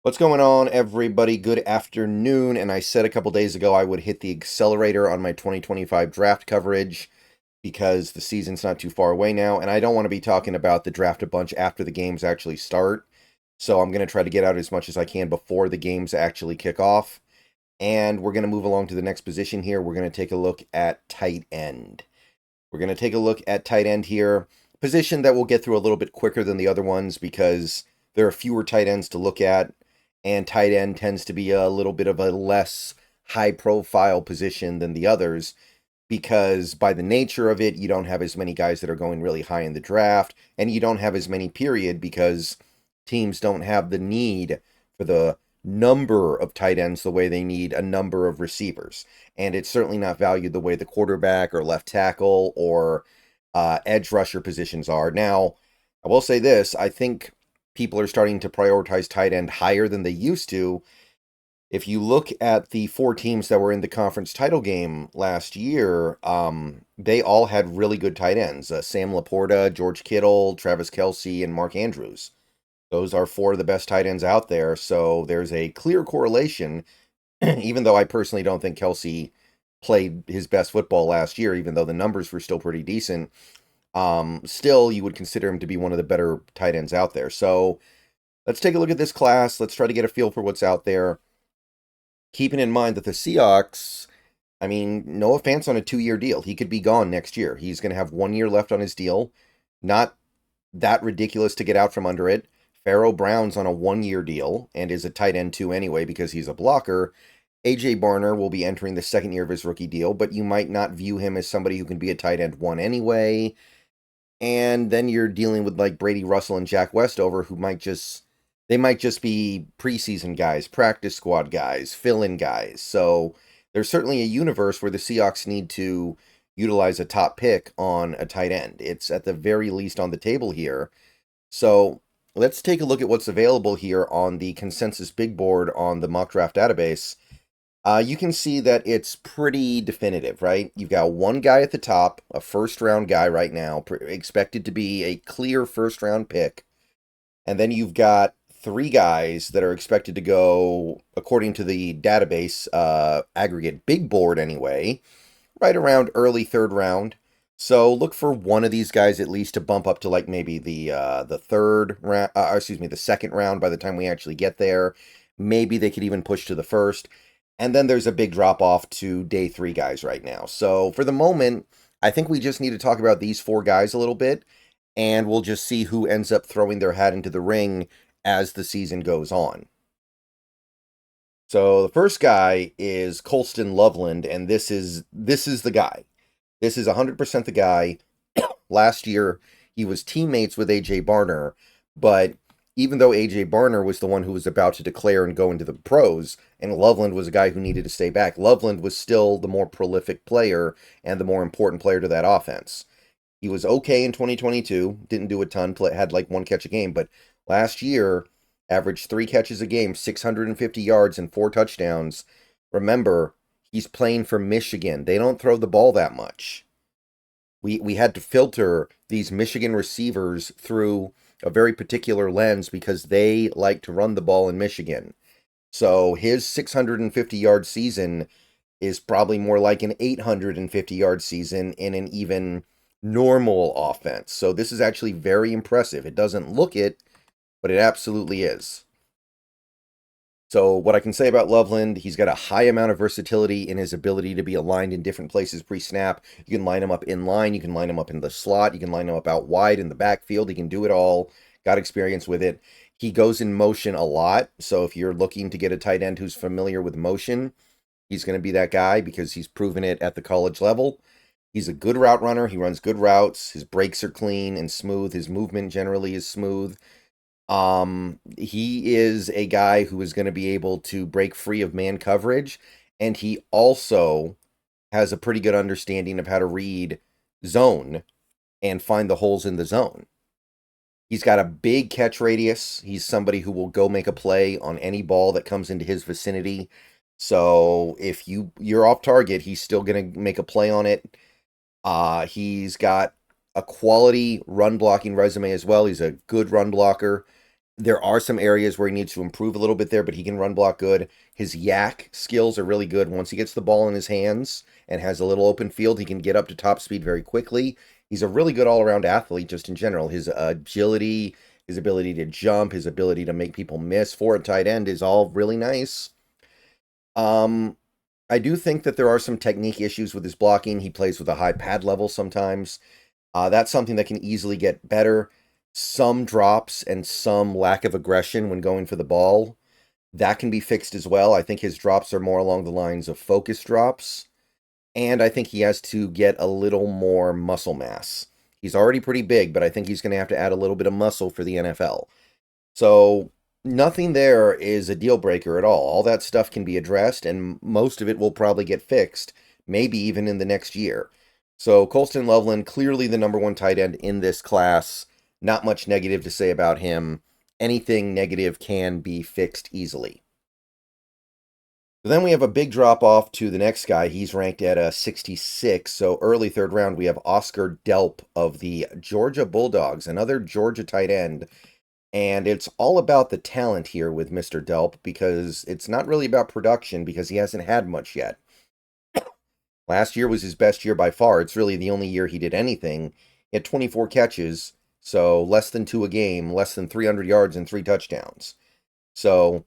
What's going on, everybody? Good afternoon. And I said a couple days ago I would hit the accelerator on my 2025 draft coverage because the season's not too far away now, and I don't want to be talking about the draft a bunch after the games actually start. So I'm going to try to get out as much as I can before the games actually kick off. And we're going to move along to the next position here. We're going to take a look at tight end. We're going to take a look at tight end here. Position that we'll get through a little bit quicker than the other ones because there are fewer tight ends to look at, and tight end tends to be a little bit of a less high profile position than the others because by the nature of it, you don't have as many guys that are going really high in the draft, and you don't have as many period because teams don't have the need for the number of tight ends the way they need a number of receivers. And it's certainly not valued the way the quarterback or left tackle or edge rusher positions are. Now, I will say this, I think people are starting to prioritize tight end higher than they used to. If you look at the four teams that were in the conference title game last year, they all had really good tight ends. Sam Laporta, George Kittle, Travis Kelce, and Mark Andrews. Those are four of the best tight ends out there. So there's a clear correlation, even though I personally don't think Kelce played his best football last year, even though the numbers were still pretty decent. Still, you would consider him to be one of the better tight ends out there. So let's take a look at this class. Let's try to get a feel for what's out there. Keeping in mind that the Seahawks, I mean, Noah Fant's on a 2-year deal. He could be gone next year. He's going to have 1 year left on his deal. Not that ridiculous to get out from under it. Pharaoh Brown's on a 1-year deal and is a tight end too anyway because he's a blocker. AJ Barner will be entering the 2nd year of his rookie deal, but you might not view him as somebody who can be a tight end 1 anyway. And then you're dealing with like Brady Russell and Jack Westover, who might just be preseason guys, practice squad guys, fill-in guys. So there's certainly a universe where the Seahawks need to utilize a top pick on a tight end. It's at the very least on the table here. So let's take a look at what's available here on the consensus big board on the mock draft database. You can see that it's pretty definitive, right? You've got one guy at the top, a first-round guy right now, expected to be a clear first-round pick. And then you've got 3 guys that are expected to go, according to the database aggregate big board anyway, right around early 3rd round. So look for one of these guys at least to bump up to like maybe the 3rd round, the 2nd round by the time we actually get there. Maybe they could even push to the 1st. And then there's a big drop off to day 3 guys right now. So for the moment, I think we just need to talk about these 4 guys a little bit, and we'll just see who ends up throwing their hat into the ring as the season goes on. So the first guy is Colston Loveland, and this is the guy. This is 100% the guy. Last year, he was teammates with AJ Barner, but even though AJ Barner was the one who was about to declare and go into the pros, and Loveland was a guy who needed to stay back, Loveland was still the more prolific player and the more important player to that offense. He was okay in 2022, didn't do a ton, had like 1 catch a game, but last year, averaged 3 catches a game, 650 yards, and 4 touchdowns. Remember, he's playing for Michigan. They don't throw the ball that much. We had to filter these Michigan receivers through a very particular lens because they like to run the ball in Michigan. So his 650-yard season is probably more like an 850-yard season in an even normal offense. So this is actually very impressive. It doesn't look it, but it absolutely is. So what I can say about Loveland, he's got a high amount of versatility in his ability to be aligned in different places pre-snap. You can line him up in line, you can line him up in the slot, you can line him up out wide in the backfield. He can do it all. Got experience with it. He goes in motion a lot, so if you're looking to get a tight end who's familiar with motion, he's going to be that guy because he's proven it at the college level. He's a good route runner. He runs good routes. His breaks are clean and smooth. His movement generally is smooth. He is a guy who is going to be able to break free of man coverage, and he also has a pretty good understanding of how to read zone and find the holes in the zone. He's got a big catch radius. He's somebody who will go make a play on any ball that comes into his vicinity. So if you're off target, he's still going to make a play on it. He's got a quality run blocking resume as well. He's a good run blocker. There are some areas where he needs to improve a little bit there, but he can run block good. His yak skills are really good. Once he gets the ball in his hands and has a little open field, he can get up to top speed very quickly. He's a really good all-around athlete just in general. His agility, his ability to jump, his ability to make people miss for a tight end is all really nice. I do think that there are some technique issues with his blocking. He plays with a high pad level sometimes. That's something that can easily get better. Some drops and some lack of aggression when going for the ball, that can be fixed as well. I think his drops are more along the lines of focus drops. And I think he has to get a little more muscle mass. He's already pretty big, but I think he's going to have to add a little bit of muscle for the NFL. So nothing there is a deal breaker at all. All that stuff can be addressed, and most of it will probably get fixed, maybe even in the next year. So Colston Loveland, clearly the number one tight end in this class. Not much negative to say about him. Anything negative can be fixed easily. So then we have a big drop off to the next guy. He's ranked at a 66. So early third round, we have Oscar Delp of the Georgia Bulldogs, another Georgia tight end. And it's all about the talent here with Mr. Delp, because it's not really about production because he hasn't had much yet. Last year was his best year by far. It's really the only year he did anything. He had 24 catches, so less than 2 a game, less than 300 yards and 3 touchdowns. So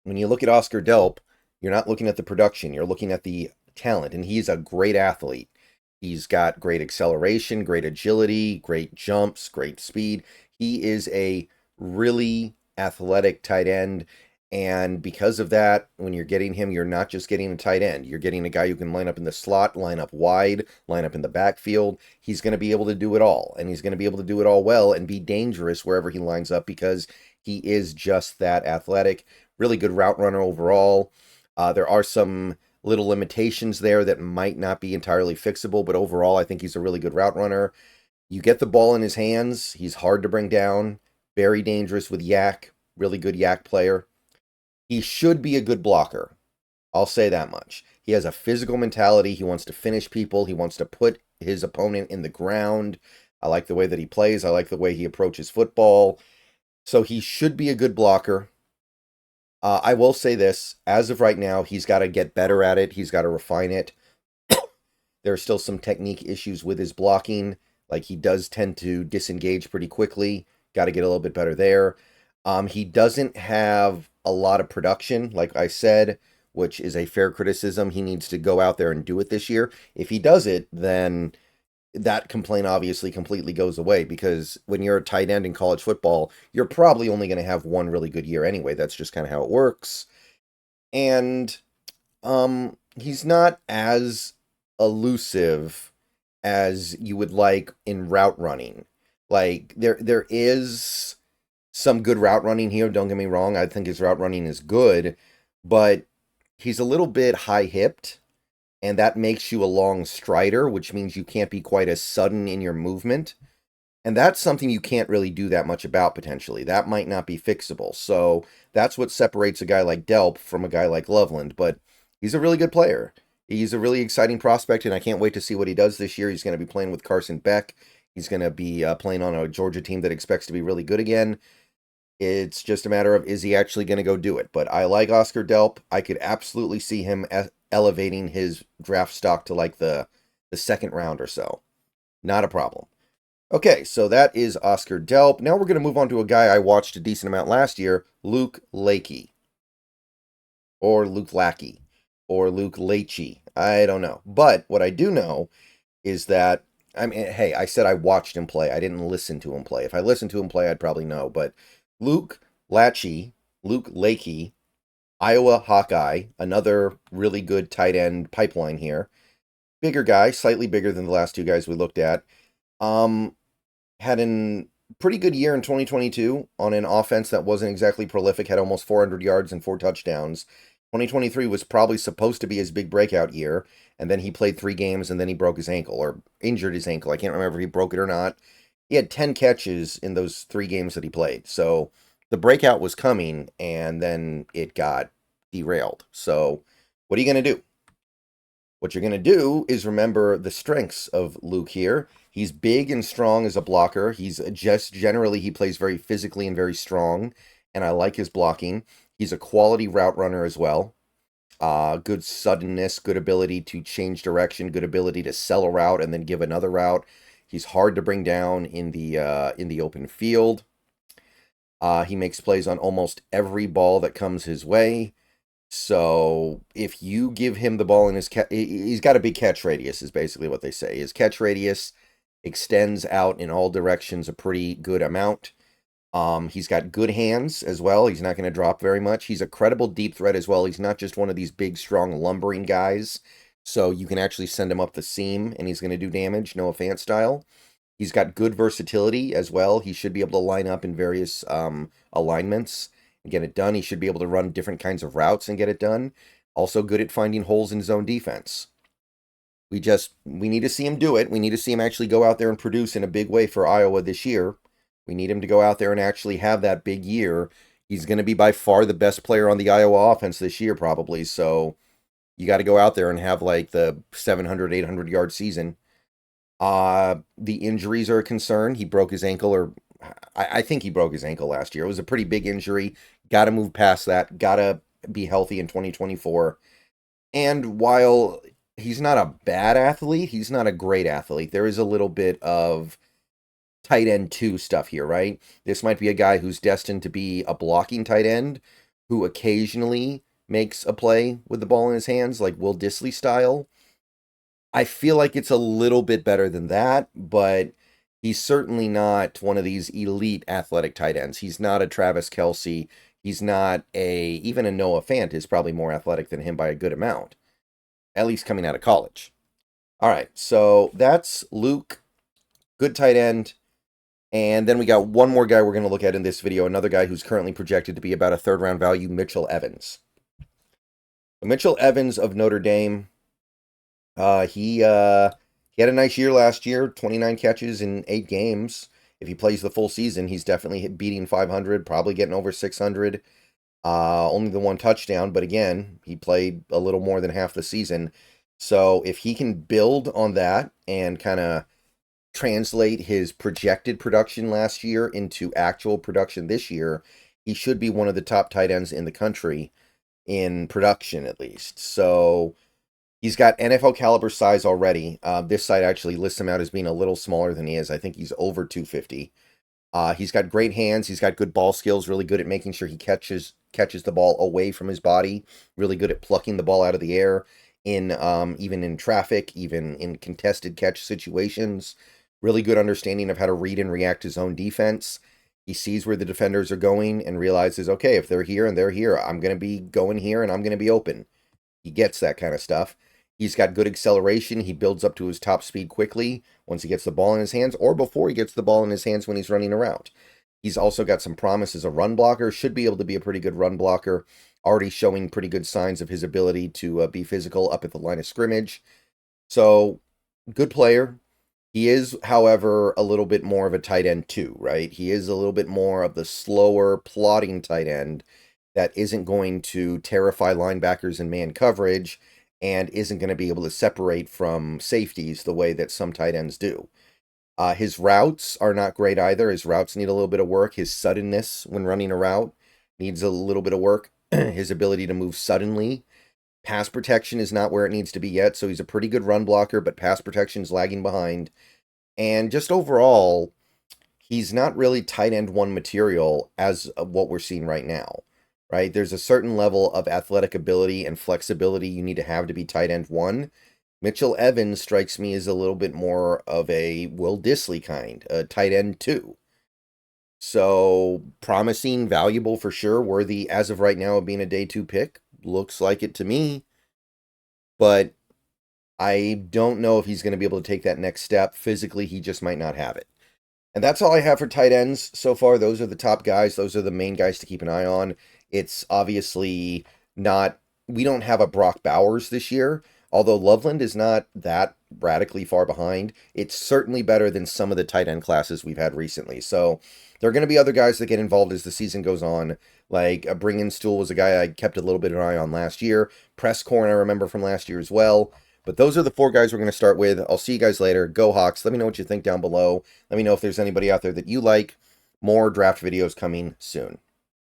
when you look at Oscar Delp, you're not looking at the production, you're looking at the talent, and he's a great athlete. He's got great acceleration, great agility, great jumps, great speed. He is a really athletic tight end, and because of that, when you're getting him, you're not just getting a tight end. You're getting a guy who can line up in the slot, line up wide, line up in the backfield. He's going to be able to do it all, and he's going to be able to do it all well and be dangerous wherever he lines up because he is just that athletic. Really good route runner overall. There are some little limitations there that might not be entirely fixable, but overall, I think he's a really good route runner. You get the ball in his hands, he's hard to bring down, very dangerous with yak, really good yak player. He should be a good blocker. I'll say that much. He has a physical mentality. He wants to finish people. He wants to put his opponent in the ground. I like the way that he plays. I like the way he approaches football. So he should be a good blocker. I will say this, as of right now, he's got to get better at it. He's got to refine it. There are still some technique issues with his blocking. Like, he does tend to disengage pretty quickly. Got to get a little bit better there. He doesn't have a lot of production, like I said, which is a fair criticism. He needs to go out there and do it this year. If he does it, then that complaint obviously completely goes away, because when you're a tight end in college football, you're probably only going to have one really good year anyway. That's just kind of how it works. And he's not as elusive as you would like in route running. Like, there is some good route running here, don't get me wrong. I think his route running is good, but he's a little bit high-hipped, and that makes you a long strider, which means you can't be quite as sudden in your movement. And that's something you can't really do that much about, potentially. That might not be fixable. So that's what separates a guy like Delp from a guy like Loveland. But he's a really good player. He's a really exciting prospect, and I can't wait to see what he does this year. He's going to be playing with Carson Beck. He's going to be playing on a Georgia team that expects to be really good again. It's just a matter of, is he actually going to go do it? But I like Oscar Delp. I could absolutely see him elevating his draft stock to like the second round or so. Not a problem. Okay, so that is Oscar Delp. Now we're going to move on to a guy I watched a decent amount last year, Luke Lachey. Or Luke Lackey. Or Luke Lachey. I don't know. But what I do know is that, I mean, hey, I said I watched him play. I didn't listen to him play. If I listened to him play, I'd probably know. But Luke Lachey, Iowa Hawkeye, another really good tight end pipeline here. Bigger guy, slightly bigger than the last two guys we looked at. Had a pretty good year in 2022 on an offense that wasn't exactly prolific, had almost 400 yards and 4 touchdowns. 2023 was probably supposed to be his big breakout year, and then he played 3 games, and then he broke his ankle, or injured his ankle. I can't remember if he broke it or not. He had 10 catches in those 3 games that he played. So the breakout was coming, and then it got derailed. So what are you going to do? What you're going to do is remember the strengths of Luke here. He's big and strong as a blocker. He's just generally, he plays very physically and very strong, and I like his blocking. He's a quality route runner as well. Good suddenness, good ability to change direction, good ability to sell a route and then give another route. He's hard to bring down in the open field. He makes plays on almost every ball that comes his way. So if you give him the ball in his he's got a big catch radius, is basically what they say. His catch radius extends out in all directions a pretty good amount. He's got good hands as well. He's not going to drop very much. He's a credible deep threat as well. He's not just one of these big, strong, lumbering guys. So you can actually send him up the seam and he's going to do damage, Noah Fant style. He's got good versatility as well. He should be able to line up in various alignments and get it done. He should be able to run different kinds of routes and get it done. Also good at finding holes in zone defense. We need to see him do it. We need to see him actually go out there and produce in a big way for Iowa this year. We need him to go out there and actually have that big year. He's going to be by far the best player on the Iowa offense this year, probably. So you got to go out there and have like the 700, 800 yard season. The injuries are a concern. He broke his ankle, or I think he broke his ankle last year. It was a pretty big injury. Got to move past that. Got to be healthy in 2024. And while he's not a bad athlete, he's not a great athlete. There is a little bit of tight end 2 stuff here, right? This might be a guy who's destined to be a blocking tight end who occasionally makes a play with the ball in his hands, like Will Dissly style. I feel like it's a little bit better than that, but he's certainly not one of these elite athletic tight ends. He's not a Travis Kelce. He's not even a Noah Fant is probably more athletic than him by a good amount, at least coming out of college. All right, so that's Luke, good tight end. And then we got one more guy we're going to look at in this video, another guy who's currently projected to be about a third-round value, Mitchell Evans. Mitchell Evans of Notre Dame, he had a nice year last year, 29 catches in 8 games. If he plays the full season, he's definitely beating 500, probably getting over 600. Only the 1 touchdown, but again, he played a little more than half the season. So if he can build on that and kind of translate his projected production last year into actual production this year, he should be one of the top tight ends in the country in production, at least. So he's got NFL caliber size already. This site actually lists him out as being a little smaller than he is. I think he's over 250. He's got great hands. He's got good ball skills, really good at making sure he catches the ball away from his body, really good at plucking the ball out of the air in even in traffic, even in contested catch situations. Really good understanding of how to read and react to zone defense. He sees where the defenders are going and realizes, okay, if they're here and they're here, I'm going to be going here and I'm going to be open. He gets that kind of stuff. He's got good acceleration. He builds up to his top speed quickly once he gets the ball in his hands or before he gets the ball in his hands when he's running a route. He's also got some promise as a run blocker. Should be able to be a pretty good run blocker. Already showing pretty good signs of his ability to be physical up at the line of scrimmage. So, good player. He is, however, a little bit more of a tight end too, right? He is a little bit more of the slower, plodding tight end that isn't going to terrify linebackers in man coverage and isn't going to be able to separate from safeties the way that some tight ends do. His routes are not great either. His routes need a little bit of work. His suddenness when running a route needs a little bit of work. His ability to move suddenly. Pass protection is not where it needs to be yet, so he's a pretty good run blocker, but pass protection's lagging behind. And just overall, he's not really tight end 1 material as what we're seeing right now, right? There's a certain level of athletic ability and flexibility you need to have to be tight end 1. Mitchell Evans strikes me as a little bit more of a Will Dissly kind, a tight end 2. So, promising, valuable for sure, worthy as of right now of being a day 2 pick. Looks like it to me, but I don't know if he's going to be able to take that next step. Physically, he just might not have it. And that's all I have for tight ends so far. Those are the top guys. Those are the main guys to keep an eye on. It's obviously not, we don't have a Brock Bowers this year, although Loveland is not that radically far behind. It's certainly better than some of the tight end classes we've had recently. So there are going to be other guys that get involved as the season goes on. Like Bring In Stool was a guy I kept a little bit of an eye on last year. Presscorn I remember from last year as well. But those are the 4 guys we're going to start with. I'll see you guys later. Go Hawks. Let me know what you think down below. Let me know if there's anybody out there that you like. More draft videos coming soon.